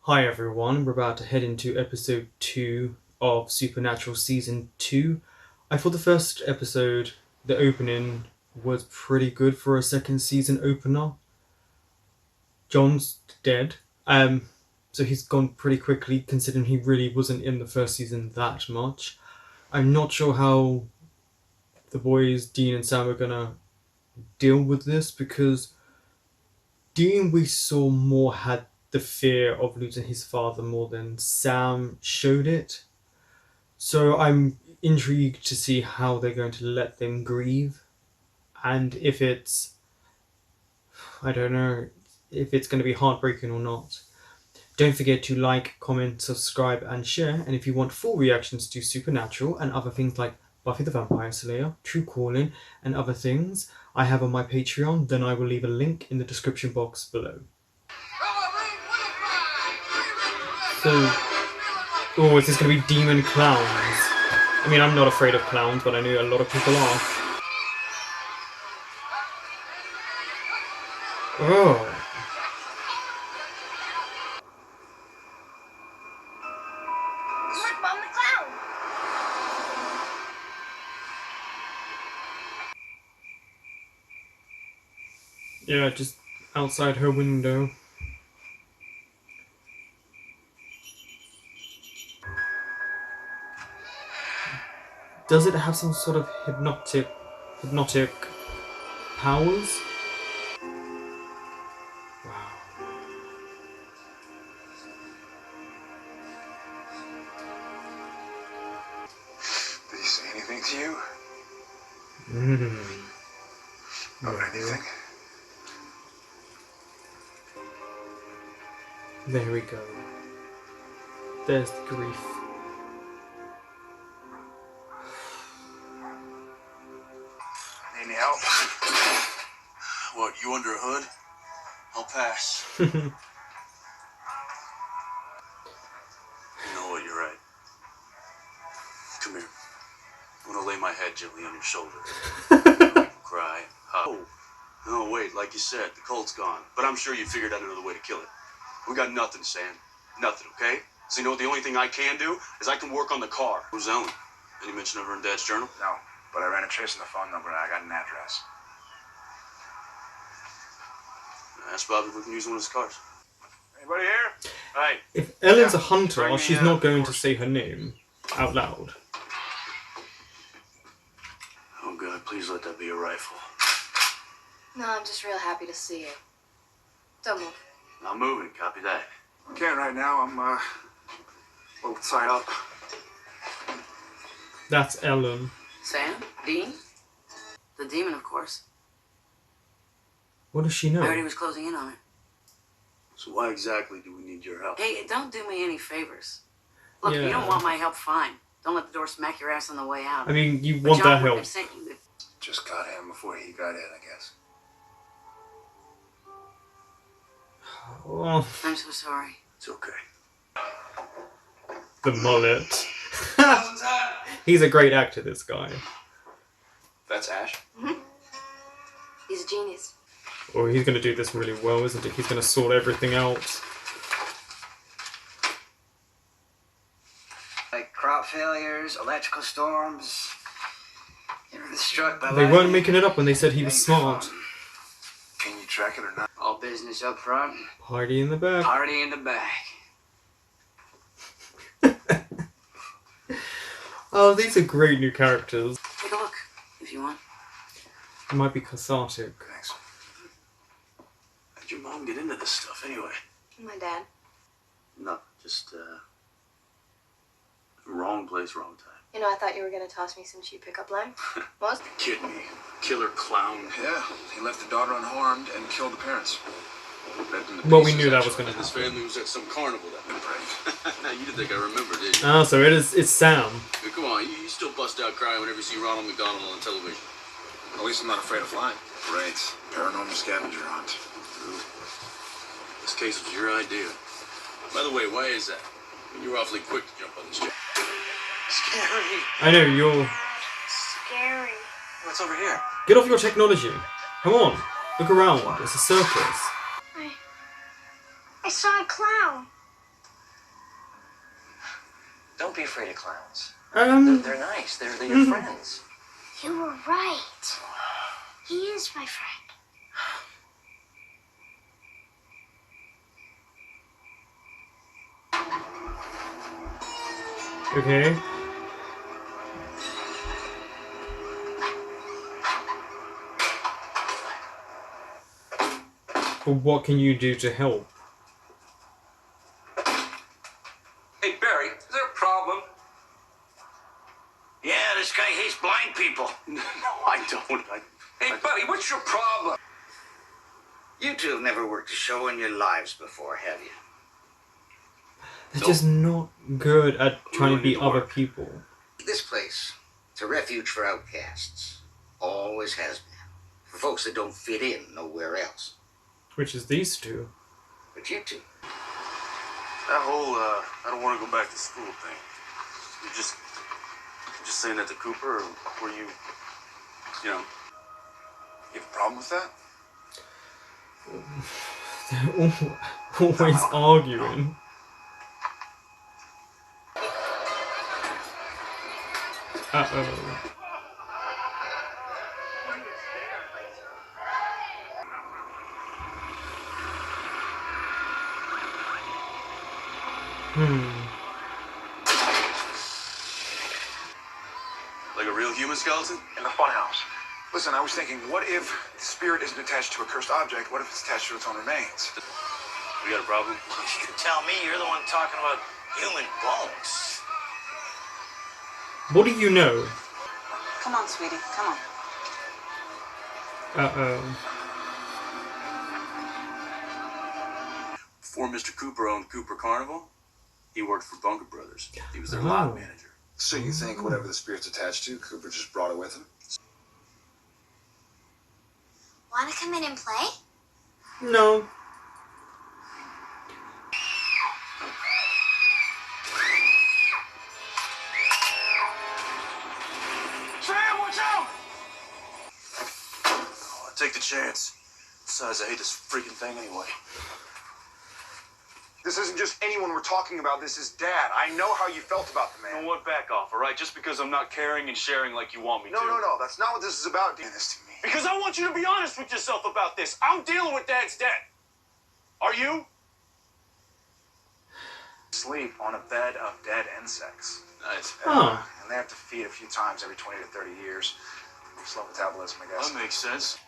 Hi everyone, we're about to head into episode 2 of Supernatural Season 2. I thought the first episode, the opening, was pretty good for a second season opener. John's dead, so he's gone pretty quickly considering he really wasn't in the first season that much. I'm not sure how the boys, Dean and Sam, are gonna deal with this because Dean, we saw more, had the fear of losing his father more than Sam showed it. So I'm intrigued to see how they're going to let them grieve. And if it's, I don't know, if it's going to be heartbreaking or not. Don't forget to like, comment, subscribe and share. And if you want full reactions to Supernatural and other things like Buffy the Vampire Slayer, True Calling and other things I have on my Patreon, then I will leave a link in the description box below. So, oh, is this going to be demon clowns? I mean, I'm not afraid of clowns, but I know a lot of people are. Oh. Look, Mom, the clown! Yeah, just outside her window. Does it have some sort of hypnotic powers? Wow. Did he say anything to you? About anything? There we go. There's the grief. Need any help? What, you under a hood? I'll pass. You know what, you're right. Come here. I'm gonna lay my head gently on your shoulder. You can cry. Oh. No, wait, like you said, the cult's gone. But I'm sure you figured out another way to kill it. We got nothing, Sam. Nothing, okay? So you know what, the only thing I can do is I can work on the car. Who's Ellen? Any mention of her in Dad's journal? No, but I ran a trace on the phone number and I got an address. Ask Bobby if we can use one of his cars. Anybody here? Hey. If Ellen's Yeah, a hunter, bring me, she's not going to horse. say her name out loud. Oh, God, please let that be a rifle. No, I'm just real happy to see you. Don't move. I'm moving, copy that. Can't right now. I'm, a little tied up. That's Ellen. Sam? Dean? The demon, of course. What does she I heard he know? was closing in on it. So why exactly do we need your help? Hey, don't do me any favors. Look, if you Yeah. don't want my help, fine. Don't let the door smack your ass on the way out. I mean, you But want John that wouldn't help. have sent you if... Just got him before he got in, I guess. Oh, I'm so sorry. It's okay. the mullet. He's a great actor, this guy. That's Ash? He's a genius. Oh, he's going to do this really well, isn't he? He's going to sort everything out. Like crop failures, electrical storms. You were struck by They weren't lightning. making it up when they said he was smart. Can you track it or not? All business up front, Party in the back. party in the back. Oh, these are great new characters. Take a look, if you want. It might be cathartic. Thanks. How'd your mom get into this stuff anyway? My dad. No, just, wrong place, wrong time. You know, I thought you were going to toss me some cheap pickup line. Most? Kid me. Killer clown. Yeah, he left the daughter unharmed and killed the parents. Well, we knew that was going to And his happen. family was at some carnival that night. Right. You didn't think I remember, did you? Ah, so it's Sam. Hey, come on, you still bust out crying whenever you see Ronald McDonald on television. At least I'm not afraid of flying. Right. Paranormal scavenger hunt. This case was your idea. By the way, why is that? You were awfully quick to jump on this jet. Scary. I know, you're... Scary. What's over here? Get off your technology. Come on. Look around. It's a circus. I saw a clown. Don't be afraid of clowns. They're nice. They're your friends. You were right. He is my friend. Okay. But what can you do to help? Hey, Barry, is there a problem? Yeah, this guy hates blind people. No, I don't. Hey, buddy, what's your problem? You two have never worked a show in your lives before, have you? They're just not good at trying to be need to other work. people. This place, it's a refuge for outcasts. Always has been. For folks that don't fit in nowhere else. Which is these two. But you two, That whole, I don't want to go back to school thing. You just saying that to Cooper, or were you know? You have a problem with that? They're always arguing. Uh-oh. Like a real human skeleton? In the funhouse. Listen, I was thinking, what if the spirit isn't attached to a cursed object? What if it's attached to its own remains? We got a problem? You tell me. You're the one talking about human bones. What do you know? Come on, sweetie. Come on. Uh-oh. Before Mr. Cooper owned Cooper Carnival, he worked for Bunker Brothers. He was their Oh. lot manager. So you think whatever the spirit's attached to, Cooper just brought it with him? Want to come in and play? No. Sam, watch out! Oh, I'll take the chance. Besides, I hate this freaking thing anyway. This isn't just anyone we're talking about. This is Dad. I know how you felt about the You man. know what? Back off, all right? Just because I'm not caring and sharing like you want me No, to. no, no. That's not what this is about. Do this to me. Because I want you to be honest with yourself about this. I'm dealing with Dad's debt. Are you? Sleep on a bed of dead insects. Nice. Huh. And they have to feed a few times every 20 to 30 years. Slow metabolism, I guess. That makes sense.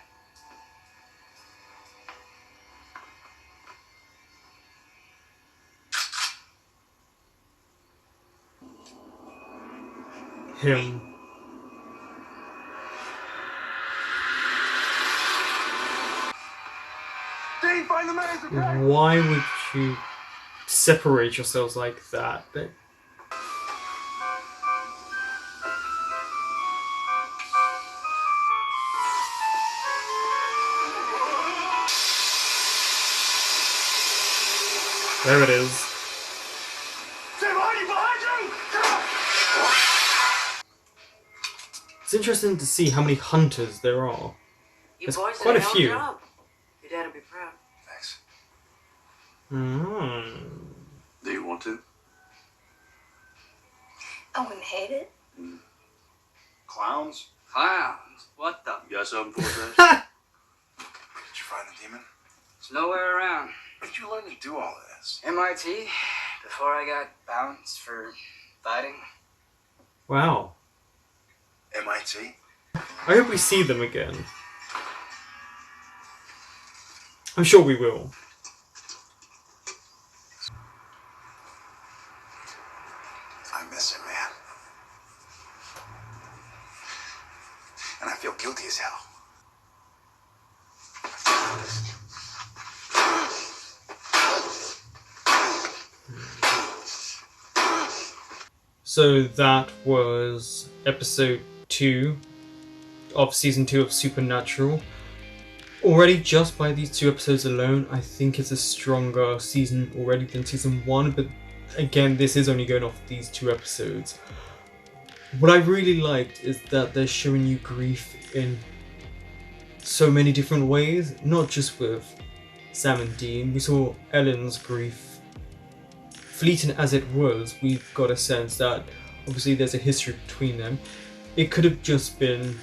Him. Dean, find the man! Why would you separate yourselves like that? There it is. Sam, behind you! It's interesting to see how many hunters there are. You There's boys quite did a hell few. job. Your dad'll be proud. Thanks. Do you want to? I wouldn't hate it. Clowns? Clowns? What the? You got something for us? Did you find the demon? It's nowhere around. Where did you learn to do all of this? MIT, before I got bounced for fighting. Wow. MIT? I hope we see them again. I'm sure we will. I miss him, man. And I feel guilty as hell. So that was episode 2 of season 2 of Supernatural. Already, just by these 2 episodes alone, I think it's a stronger season already than season 1, but again, this is only going off these 2 episodes. What I really liked is that they're showing you grief in so many different ways, not just with Sam and Dean. We saw Ellen's grief fleeting as it was, we've got a sense that obviously there's a history between them. It could have just been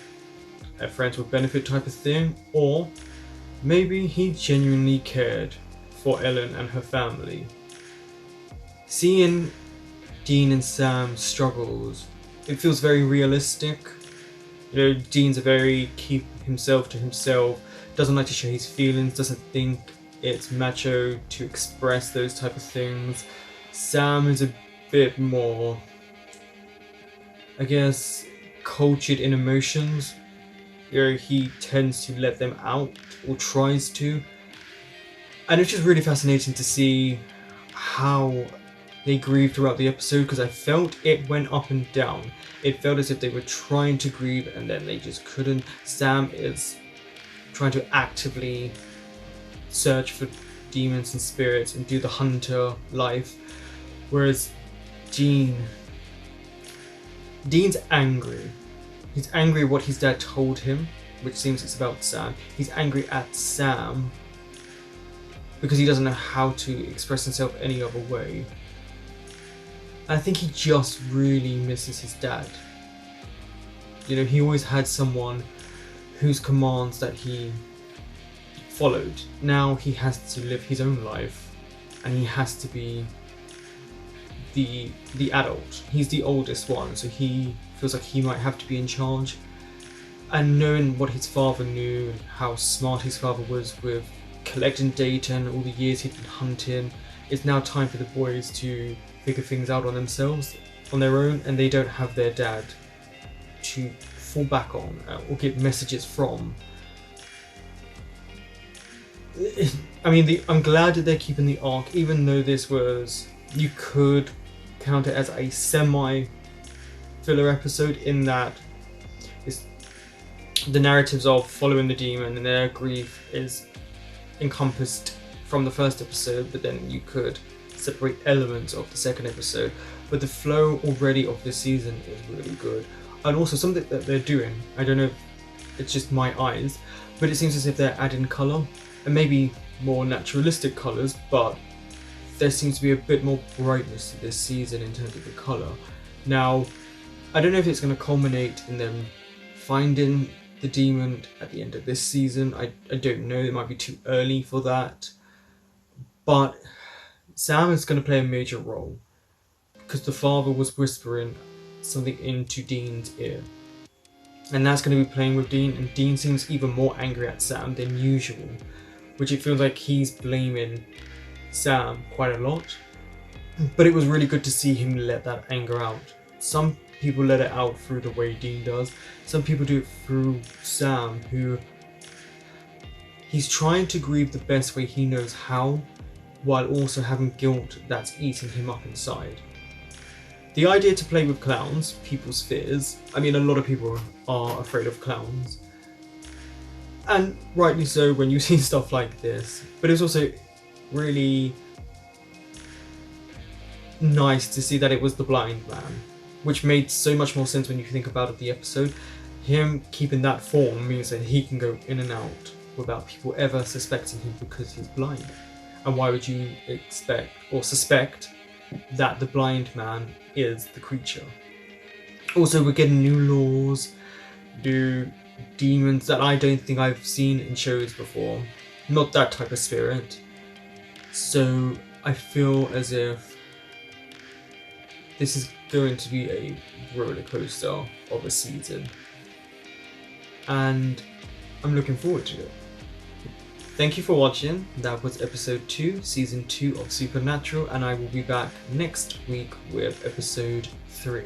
a friends with benefit type of thing, or maybe he genuinely cared for Ellen and her family. Seeing Dean and Sam's struggles, it feels very realistic. You know, Dean's a very keep himself to himself, doesn't like to show his feelings, doesn't think it's macho to express those type of things. Sam is a bit more, I guess, cultured in emotions. You know, he tends to let them out, or tries to. And it's just really fascinating to see how they grieve throughout the episode, because I felt it went up and down. It felt as if they were trying to grieve and then they just couldn't. Sam is trying to actively search for demons and spirits and do the hunter life, whereas Dean's angry. He's angry at what his dad told him, which seems it's about Sam. He's angry at Sam because he doesn't know how to express himself any other way. I think he just really misses his dad. You know, he always had someone whose commands that he followed. Now he has to live his own life, and he has to be the adult. He's the oldest one, so he feels like he might have to be in charge. And knowing what his father knew and how smart his father was with collecting data and all the years he'd been hunting, it's now time for the boys to figure things out on themselves, on their own, and they don't have their dad to fall back on or get messages from. I mean, I'm glad that they're keeping the arc, even though this was, you could count it as a semi-filler episode, in that the narratives of following the demon and their grief is encompassed from the first episode, but then you could separate elements of the second episode. But the flow already of this season is really good. And also something that they're doing, I don't know if it's just my eyes, but it seems as if they're adding colour, and maybe more naturalistic colours, but there seems to be a bit more brightness to this season in terms of the colour. Now, I don't know if it's going to culminate in them finding the demon at the end of this season. I don't know, it might be too early for that. But Sam is going to play a major role, because the father was whispering something into Dean's ear. And that's going to be playing with Dean, and Dean seems even more angry at Sam than usual, which it feels like he's blaming Sam quite a lot. But it was really good to see him let that anger out. Some people let it out through the way Dean does. Some people do it through Sam, who he's trying to grieve the best way he knows how, while also having guilt that's eating him up inside. The idea to play with clowns, people's fears. I mean, a lot of people are afraid of clowns, and rightly so when you see stuff like this. But it's also really nice to see that it was the blind man, which made so much more sense when you think about it, the episode. Him keeping that form means that he can go in and out without people ever suspecting him because he's blind. And why would you expect or suspect that the blind man is the creature? Also, we're getting new laws, new demons that I don't think I've seen in shows before. Not that type of spirit. So I feel as if this is going to be a roller coaster of a season, and I'm looking forward to it. Thank you for watching. That was episode 2, season 2 of Supernatural, and I will be back next week with episode 3.